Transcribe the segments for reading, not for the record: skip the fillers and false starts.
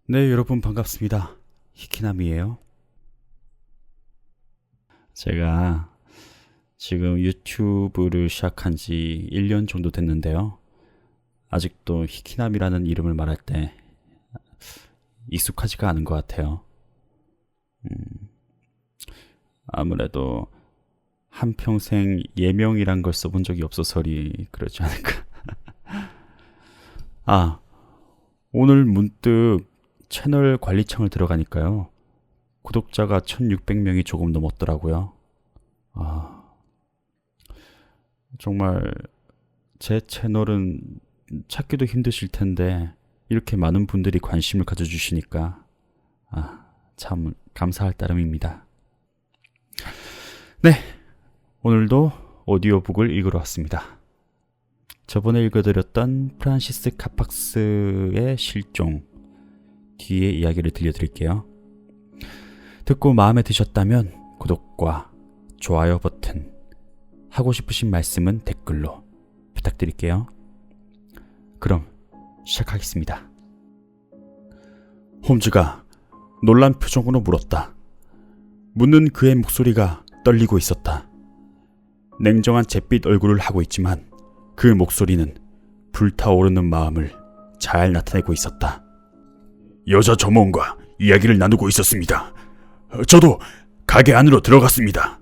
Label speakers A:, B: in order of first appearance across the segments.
A: 네, 여러분 반갑습니다. 히키남이에요. 제가 지금 유튜브를 시작한 지 1년 정도 됐는데요. 아직도 히키남이라는 이름을 말할 때 익숙하지가 않은 것 같아요. 아무래도 한평생 예명이란 걸 써본 적이 없어서리 그러지 않을까. 오늘 문득 채널 관리창을 들어가니까요. 구독자가 1600명이 조금 넘었더라고요. 정말 제 채널은 찾기도 힘드실 텐데 이렇게 많은 분들이 관심을 가져주시니까 참 감사할 따름입니다. 네, 오늘도 오디오북을 읽으러 왔습니다. 저번에 읽어드렸던 프란시스 카팍스의 실종 뒤에 이야기를 들려드릴게요. 듣고 마음에 드셨다면 구독과 좋아요 버튼, 하고 싶으신 말씀은 댓글로 부탁드릴게요. 그럼 시작하겠습니다. 홈즈가 놀란 표정으로 물었다. 묻는 그의 목소리가 떨리고 있었다. 냉정한 잿빛 얼굴을 하고 있지만 그 목소리는 불타오르는 마음을 잘 나타내고 있었다. 여자 점원과 이야기를 나누고 있었습니다. 저도 가게 안으로 들어갔습니다.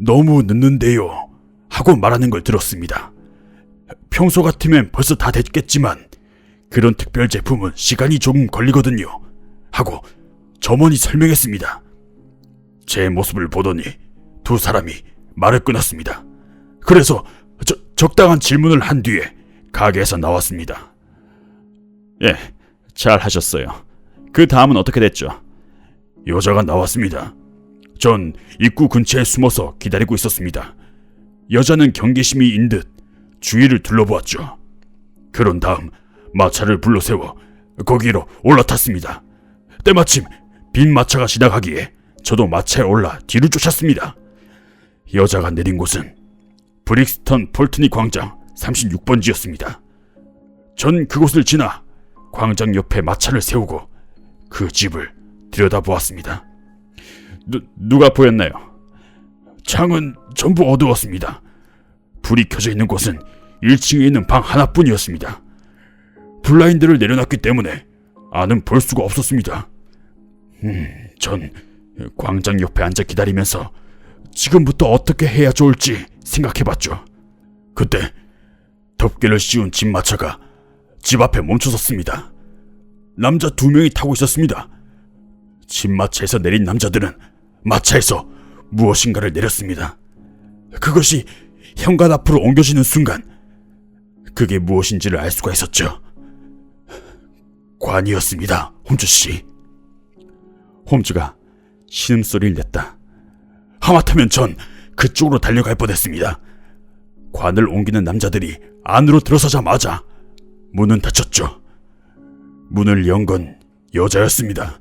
A: 너무 늦는데요 하고 말하는 걸 들었습니다. 평소 같으면 벌써 다 됐겠지만 그런 특별 제품은 시간이 조금 걸리거든요 하고 점원이 설명했습니다. 제 모습을 보더니 두 사람이 말을 끊었습니다. 그래서 적당한 질문을 한 뒤에 가게에서 나왔습니다. 예, 잘 하셨어요. 그 다음은 어떻게 됐죠? 여자가 나왔습니다. 전 입구 근처에 숨어서 기다리고 있었습니다. 여자는 경계심이인 듯 주위를 둘러보았죠. 그런 다음 마차를 불러세워 거기로 올라탔습니다. 때마침 빈 마차가 지나가기에 저도 마차에 올라 뒤를 쫓았습니다. 여자가 내린 곳은 브릭스턴 폴트니 광장 36번지였습니다. 전 그곳을 지나 광장 옆에 마차를 세우고 그 집을 들여다보았습니다. 누가 보였나요? 창은 전부 어두웠습니다. 불이 켜져 있는 곳은 1층에 있는 방 하나뿐이었습니다. 블라인드를 내려놨기 때문에 안은 볼 수가 없었습니다. 전 광장 옆에 앉아 기다리면서 지금부터 어떻게 해야 좋을지 생각해봤죠. 그때 덮개를 씌운 집마차가 집 앞에 멈춰섰습니다. 남자 2명이 타고 있었습니다. 집마차에서 내린 남자들은 마차에서 무엇인가를 내렸습니다. 그것이 현관 앞으로 옮겨지는 순간 그게 무엇인지를 알 수가 있었죠. 관이었습니다, 홈즈씨. 홈즈가 신음소리를 냈다. 하마터면 전 그쪽으로 달려갈 뻔했습니다. 관을 옮기는 남자들이 안으로 들어서자마자 문은 닫혔죠. 문을 연 건 여자였습니다.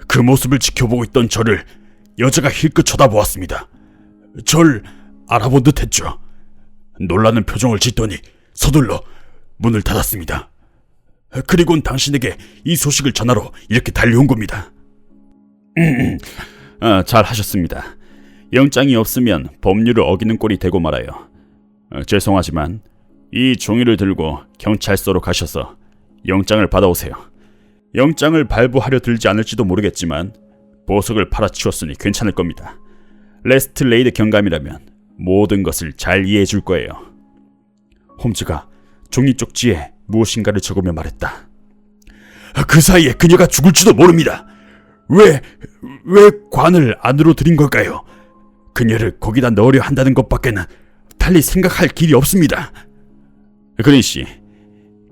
A: 그 모습을 지켜보고 있던 저를 여자가 힐끗 쳐다보았습니다. 절 알아본 듯 했죠. 놀라는 표정을 짓더니 서둘러 문을 닫았습니다. 그리고는 당신에게 이 소식을 전하러 이렇게 달려온 겁니다. 잘 하셨습니다. 영장이 없으면 법률을 어기는 꼴이 되고 말아요. 죄송하지만 이 종이를 들고 경찰서로 가셔서 영장을 받아오세요. 영장을 발부하려 들지 않을지도 모르겠지만 보석을 팔아치웠으니 괜찮을 겁니다. 레스트레이드 경감이라면 모든 것을 잘 이해해 줄 거예요. 홈즈가 종이 쪽지에 무엇인가를 적으며 말했다. 그 사이에 그녀가 죽을지도 모릅니다. 왜 관을 안으로 들인 걸까요? 그녀를 거기다 넣으려 한다는 것밖에는 달리 생각할 길이 없습니다. 그린씨,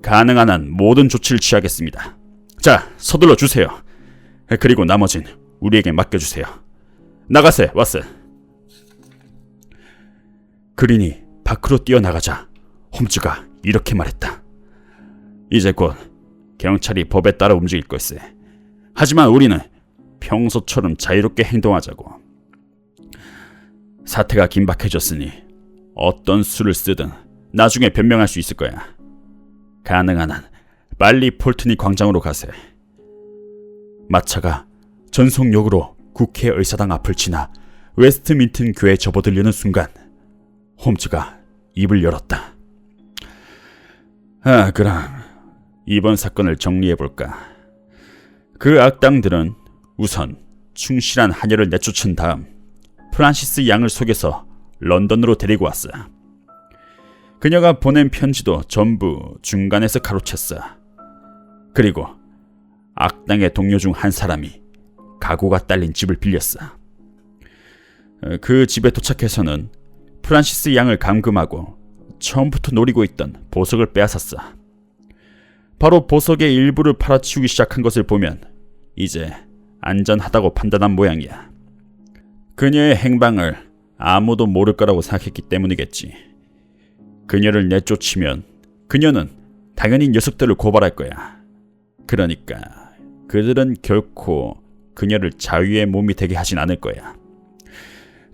A: 가능한 한 모든 조치를 취하겠습니다. 자, 서둘러 주세요. 그리고 나머진 우리에게 맡겨주세요. 나가세, 왓슨. 그린이 밖으로 뛰어나가자 홈즈가 이렇게 말했다. 이제 곧 경찰이 법에 따라 움직일 걸세. 하지만 우리는 평소처럼 자유롭게 행동하자고. 사태가 긴박해졌으니 어떤 수를 쓰든 나중에 변명할 수 있을 거야. 가능한 한 빨리 폴트니 광장으로 가세. 마차가 전속력으로 국회 의사당 앞을 지나 웨스트민튼 교에 접어들려는 순간 홈즈가 입을 열었다. 그럼 이번 사건을 정리해볼까. 그 악당들은 우선 충실한 하녀를 내쫓은 다음 프란시스 양을 속여서 런던으로 데리고 왔어. 그녀가 보낸 편지도 전부 중간에서 가로챘어. 그리고 악당의 동료 중 한 사람이 가구가 딸린 집을 빌렸어. 그 집에 도착해서는 프란시스 양을 감금하고 처음부터 노리고 있던 보석을 빼앗았어. 바로 보석의 일부를 팔아치우기 시작한 것을 보면 이제 안전하다고 판단한 모양이야. 그녀의 행방을 아무도 모를 거라고 생각했기 때문이겠지. 그녀를 내쫓으면 그녀는 당연히 녀석들을 고발할 거야. 그러니까 그들은 결코 그녀를 자유의 몸이 되게 하진 않을 거야.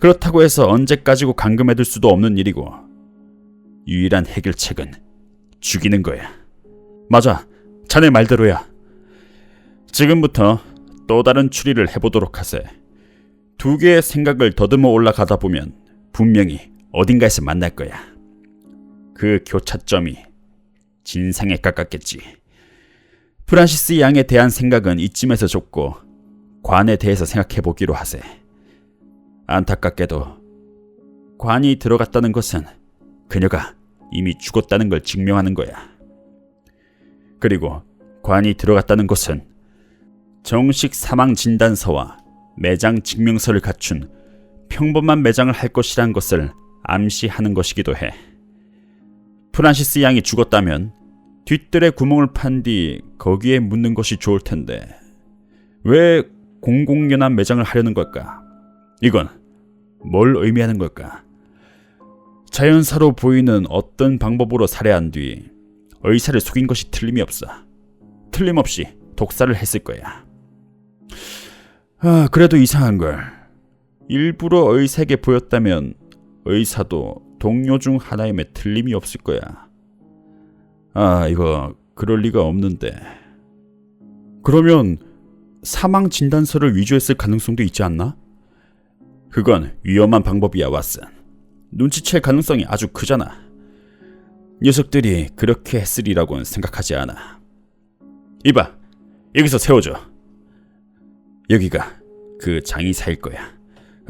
A: 그렇다고 해서 언제까지고 감금해둘 수도 없는 일이고 유일한 해결책은 죽이는 거야. 맞아, 자네 말대로야. 지금부터 또 다른 추리를 해보도록 하세. 두 개의 생각을 더듬어 올라가다 보면 분명히 어딘가에서 만날 거야. 그 교차점이 진상에 가깝겠지. 프란시스 양에 대한 생각은 이쯤에서 좁고 관에 대해서 생각해보기로 하세. 안타깝게도 관이 들어갔다는 것은 그녀가 이미 죽었다는 걸 증명하는 거야. 그리고 관이 들어갔다는 것은 정식 사망 진단서와 매장 증명서를 갖춘 평범한 매장을 할 것이란 것을 암시하는 것이기도 해. 프란시스 양이 죽었다면 뒷뜰에 구멍을 판 뒤 거기에 묻는 것이 좋을 텐데 왜 공공연한 매장을 하려는 걸까? 이건 뭘 의미하는 걸까? 자연사로 보이는 어떤 방법으로 살해한 뒤 의사를 속인 것이 틀림이 없어. 틀림없이 독살을 했을 거야. 그래도 이상한걸. 일부러 의사에게 보였다면 의사도 동료 중 하나임에 틀림이 없을 거야. 이거 그럴 리가 없는데. 그러면 사망 진단서를 위조했을 가능성도 있지 않나? 그건 위험한 방법이야, 왓슨. 눈치챌 가능성이 아주 크잖아. 녀석들이 그렇게 했으리라고는 생각하지 않아. 이봐, 여기서 세워줘. 여기가 그 장의사일 거야.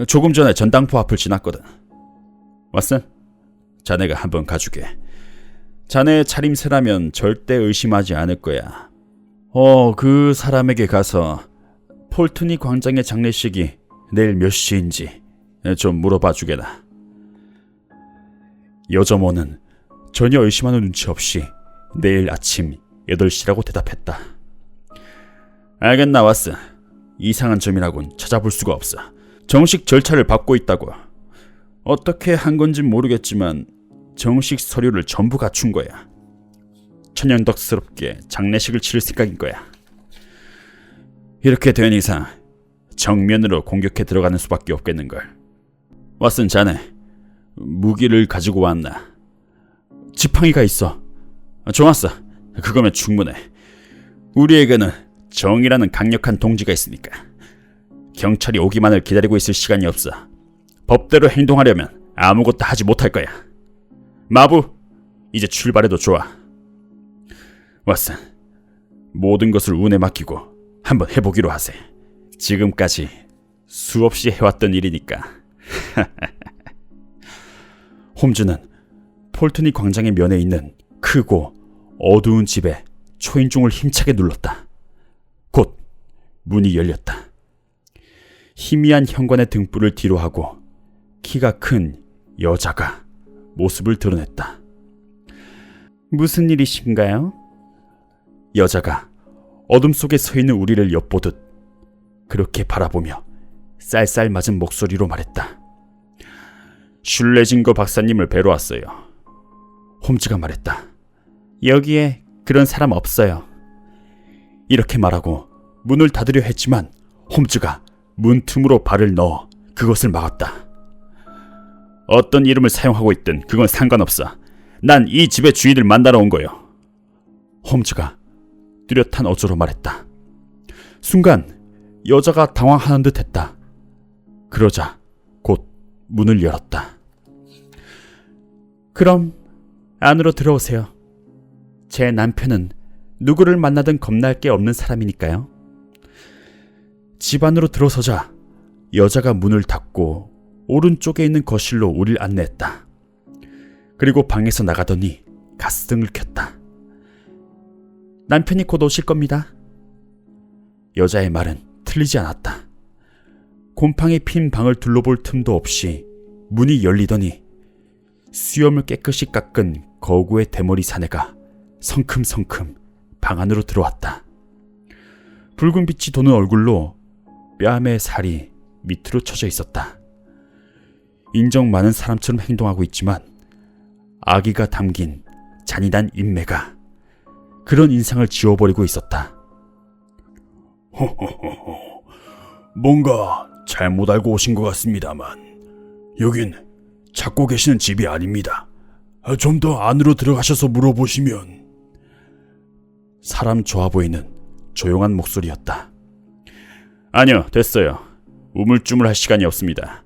A: 조금 전에 전당포 앞을 지났거든. 왓슨, 자네가 한번 가주게. 자네의 차림새라면 절대 의심하지 않을 거야. 그 사람에게 가서 폴트니 광장의 장례식이 내일 몇 시인지 좀 물어봐 주게라. 여점원은 전혀 의심하는 눈치 없이 내일 아침 8시라고 대답했다. 알겠나, 왓슨. 이상한 점이라곤 찾아볼 수가 없어. 정식 절차를 밟고 있다고. 어떻게 한 건진 모르겠지만 정식 서류를 전부 갖춘 거야. 천연덕스럽게 장례식을 치를 생각인 거야. 이렇게 된 이상 정면으로 공격해 들어가는 수밖에 없겠는걸. 왓슨, 자네 무기를 가지고 왔나? 지팡이가 있어. 좋았어. 그거면 충분해. 우리에게는 정이라는 강력한 동지가 있으니까. 경찰이 오기만을 기다리고 있을 시간이 없어. 법대로 행동하려면 아무것도 하지 못할 거야. 마부, 이제 출발해도 좋아. 왓슨, 모든 것을 운에 맡기고 한번 해보기로 하세. 지금까지 수없이 해왔던 일이니까. 홈즈는 폴트니 광장의 면에 있는 크고 어두운 집에 초인종을 힘차게 눌렀다. 곧 문이 열렸다. 희미한 현관의 등불을 뒤로하고 키가 큰 여자가 모습을 드러냈다. 무슨 일이신가요? 여자가 어둠 속에 서 있는 우리를 엿보듯 그렇게 바라보며 쌀쌀 맞은 목소리로 말했다. 슐레징거 박사님을 뵈러 왔어요. 홈즈가 말했다. 여기에 그런 사람 없어요. 이렇게 말하고 문을 닫으려 했지만 홈즈가 문 틈으로 발을 넣어 그것을 막았다. 어떤 이름을 사용하고 있든 그건 상관없어. 난 이 집의 주인을 만나러 온 거요. 홈즈가 뚜렷한 어조로 말했다. 순간 여자가 당황하는 듯 했다. 그러자 곧 문을 열었다. 그럼 안으로 들어오세요. 제 남편은 누구를 만나든 겁날 게 없는 사람이니까요. 집 안으로 들어서자 여자가 문을 닫고 오른쪽에 있는 거실로 우릴 안내했다. 그리고 방에서 나가더니 가스등을 켰다. 남편이 곧 오실 겁니다. 여자의 말은 틀리지 않았다. 곰팡이 핀 방을 둘러볼 틈도 없이 문이 열리더니 수염을 깨끗이 깎은 거구의 대머리 사내가 성큼성큼 방 안으로 들어왔다. 붉은 빛이 도는 얼굴로 뺨에 살이 밑으로 쳐져 있었다. 인정 많은 사람처럼 행동하고 있지만 아기가 담긴 잔인한 인매가 그런 인상을 지워버리고 있었다.
B: 호호호호, 뭔가 잘못 알고 오신 것 같습니다만 여긴 찾고 계시는 집이 아닙니다. 좀 더 안으로 들어가셔서 물어보시면.
A: 사람 좋아 보이는 조용한 목소리였다. 아니요, 됐어요. 우물쭈물할 시간이 없습니다.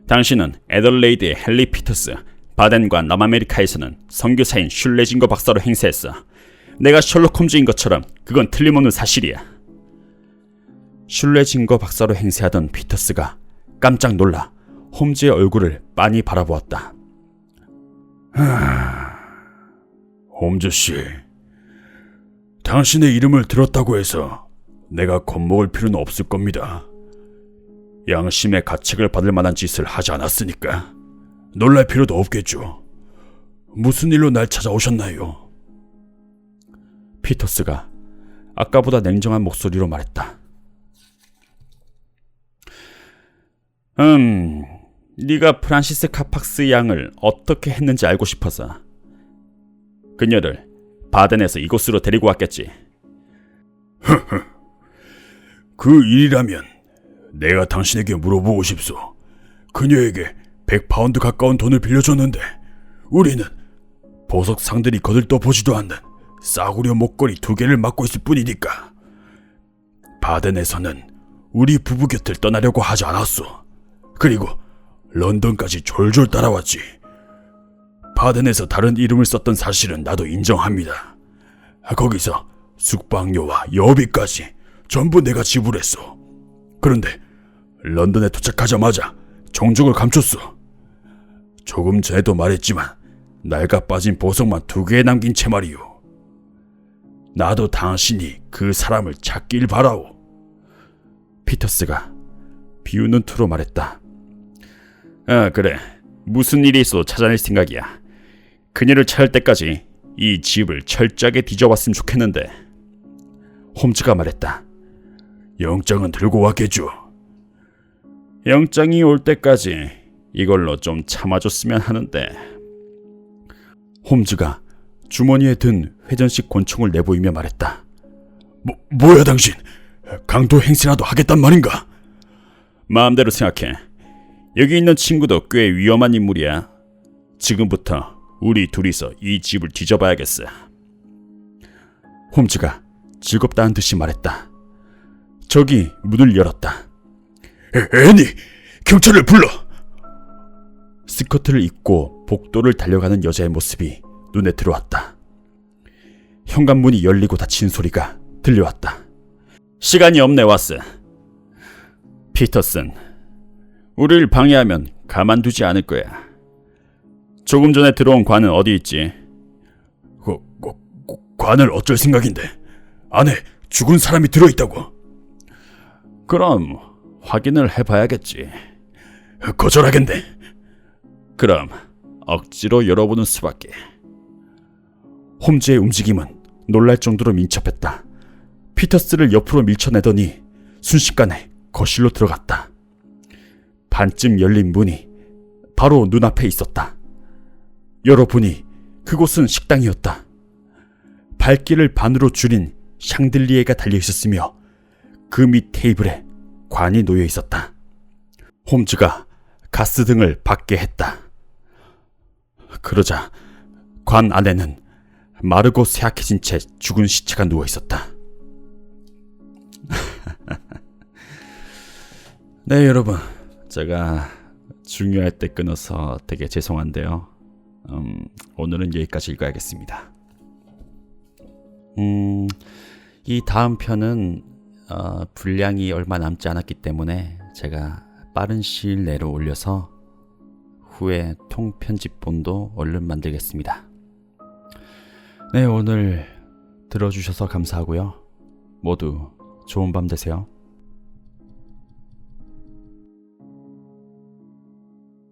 A: 당신은 애덜레이드의 헨리 피터스, 바덴과 남아메리카에서는 선교사인 슐레징거 박사로 행세했어. 내가 셜록 홈즈인 것처럼 그건 틀림없는 사실이야. 슐레징거 박사로 행세하던 피터스가 깜짝 놀라 홈즈의 얼굴을 빤히 바라보았다.
B: 홈즈씨, 당신의 이름을 들었다고 해서 내가 겁먹을 필요는 없을 겁니다. 양심의 가책을 받을 만한 짓을 하지 않았으니까 놀랄 필요도 없겠죠. 무슨 일로 날 찾아오셨나요?
A: 피터스가 아까보다 냉정한 목소리로 말했다. 네가 프란시스 카팍스 양을 어떻게 했는지 알고 싶어서. 그녀를 바덴에서 이곳으로 데리고 왔겠지.
B: 그 일이라면 내가 당신에게 물어보고 싶소. 그녀에게 100파운드 가까운 돈을 빌려줬는데 우리는 보석 상들이 거들떠보지도 않는 싸구려 목걸이 2개를 맡고 있을 뿐이니까. 바덴에서는 우리 부부 곁을 떠나려고 하지 않았소. 그리고 런던까지 졸졸 따라왔지. 바덴에서 다른 이름을 썼던 사실은 나도 인정합니다. 거기서 숙박료와 여비까지 전부 내가 지불했어. 그런데 런던에 도착하자마자 종족을 감췄어. 조금 전에도 말했지만 낡아 빠진 보석만 2개 남긴 채 말이오. 나도 당신이 그 사람을 찾길 바라오.
A: 피터스가 비웃는 투로 말했다. 그래. 무슨 일이 있어도 찾아낼 생각이야. 그녀를 찾을 때까지 이 집을 철저하게 뒤져봤으면 좋겠는데. 홈즈가 말했다.
B: 영장은 들고 왔겠죠.
A: 영장이 올 때까지 이걸로 좀 참아줬으면 하는데. 홈즈가 주머니에 든 회전식 권총을 내보이며 말했다.
B: 뭐야 당신? 강도 행세라도 하겠단 말인가?
A: 마음대로 생각해. 여기 있는 친구도 꽤 위험한 인물이야. 지금부터 우리 둘이서 이 집을 뒤져봐야겠어. 홈즈가 즐겁다는 듯이 말했다. 저기 문을 열었다.
B: 애니, 경찰을 불러!
A: 스커트를 입고 복도를 달려가는 여자의 모습이 눈에 들어왔다. 현관문이 열리고 닫히는 소리가 들려왔다. 시간이 없네, 왓스. 피터슨, 우리를 방해하면 가만두지 않을 거야. 조금 전에 들어온 관은 어디 있지?
B: 관을 어쩔 생각인데 안에 죽은 사람이 들어있다고.
A: 그럼 확인을 해봐야겠지.
B: 거절하겠네.
A: 그럼 억지로 열어보는 수밖에. 홈즈의 움직임은 놀랄 정도로 민첩했다. 피터스를 옆으로 밀쳐내더니 순식간에 거실로 들어갔다. 반쯤 열린 문이 바로 눈앞에 있었다. 열어보니 그곳은 식당이었다. 발길을 반으로 줄인 샹들리에가 달려있었으며 그 밑 테이블에 관이 놓여 있었다. 홈즈가 가스등을 받게 했다. 그러자 관 안에는 마르고 쇠약해진 채 죽은 시체가 누워 있었다. 네, 여러분. 제가 중요할 때 끊어서 되게 죄송한데요. 오늘은 여기까지 읽어야겠습니다. 이 다음 편은 분량이 얼마 남지 않았기 때문에 제가 빠른 시일 내로 올려서 후에 통편집본도 얼른 만들겠습니다. 네, 오늘 들어주셔서 감사하고요. 모두 좋은 밤 되세요.